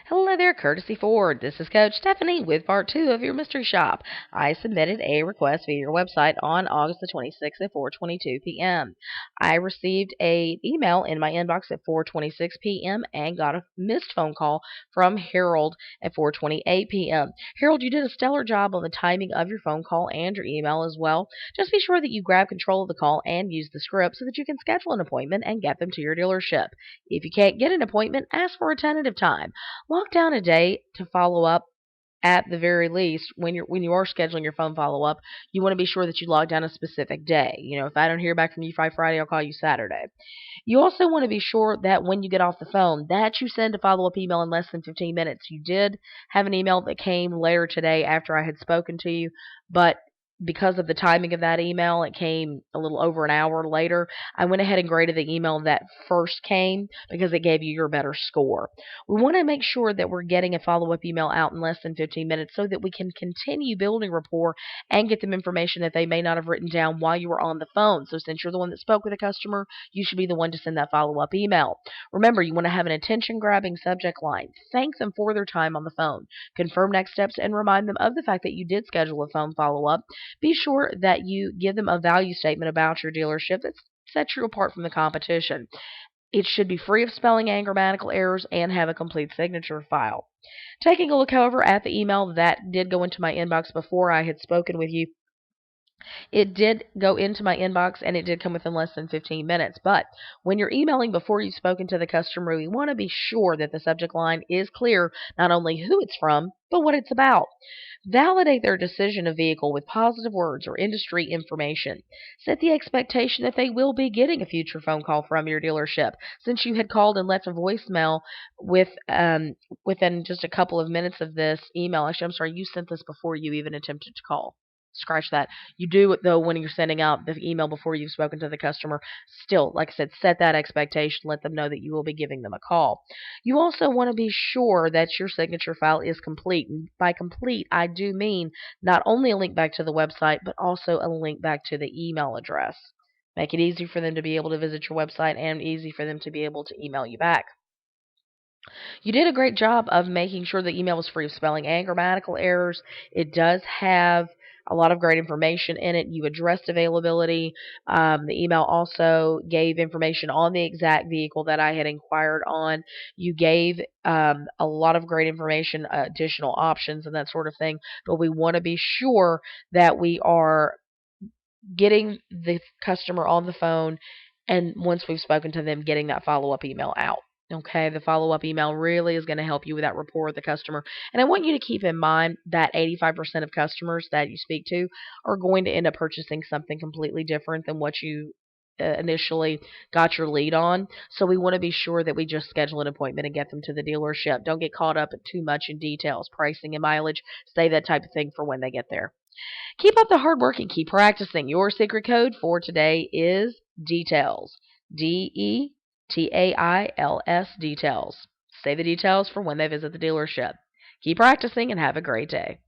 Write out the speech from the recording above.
Hello there, Courtesy Ford. This is Coach Stephanie with part two of your mystery shop. I submitted a request via your website on August the 26th at 4:22 p.m. I received a email in my inbox at 4:26 p.m. and got a missed phone call from Harold at 4:28 p.m. Harold, you did a stellar job on the timing of your phone call and your email as well. Just be sure that you grab control of the call and use the script so that you can schedule an appointment and get them to your dealership. If you can't get an appointment, ask for a tentative time. Lock down a date to follow up at the very least. When you are scheduling your phone follow up, you want to be sure that you log down a specific day. If I don't hear back from you by Friday, I'll call you Saturday. You also want to be sure that when you get off the phone that you send a follow up email in less than 15 minutes. You did have an email that came later today after I had spoken to you, but because of the timing of that email, it came a little over an hour later. I went ahead and graded the email that first came because it gave you your better score. We want to make sure that we're getting a follow-up email out in less than 15 minutes so that we can continue building rapport and get them information that they may not have written down while you were on the phone. So since you're the one that spoke with the customer, you should be the one to send that follow-up email. Remember, you want to have an attention-grabbing subject line. Thank them for their time on the phone. Confirm next steps and remind them of the fact that you did schedule a phone follow-up. Be sure that you give them a value statement about your dealership that sets you apart from the competition. It should be free of spelling and grammatical errors and have a complete signature file. Taking a look, however, at the email that did go into my inbox before I had spoken with you, it did go into my inbox and it did come within less than 15 minutes. But when you're emailing before you've spoken to the customer, we want to be sure that the subject line is clear, not only who it's from, but what it's about. Validate their decision of vehicle with positive words or industry information. Set the expectation that they will be getting a future phone call from your dealership. Since you had called and left a voicemail within just a couple of minutes of this email, actually, I'm sorry, you sent this before you even attempted to call. Scratch that. You do it though when you're sending out the email before you've spoken to the customer. Still, like I said, set that expectation. Let them know that you will be giving them a call. You also want to be sure that your signature file is complete. And by complete, I do mean not only a link back to the website, but also a link back to the email address. Make it easy for them to be able to visit your website and easy for them to be able to email you back. You did a great job of making sure the email was free of spelling and grammatical errors. It does have a lot of great information in it. You addressed availability. The email also gave information on the exact vehicle that I had inquired on. You gave a lot of great information, additional options, and that sort of thing. But we want to be sure that we are getting the customer on the phone, and once we've spoken to them, getting that follow-up email out. Okay, the follow-up email really is going to help you with that rapport with the customer. And I want you to keep in mind that 85% of customers that you speak to are going to end up purchasing something completely different than what you initially got your lead on. So we want to be sure that we just schedule an appointment and get them to the dealership. Don't get caught up too much in details, pricing and mileage. Save that type of thing for when they get there. Keep up the hard work and keep practicing. Your secret code for today is details. DETAILS, details. Say the details for when they visit the dealership. Keep practicing and have a great day.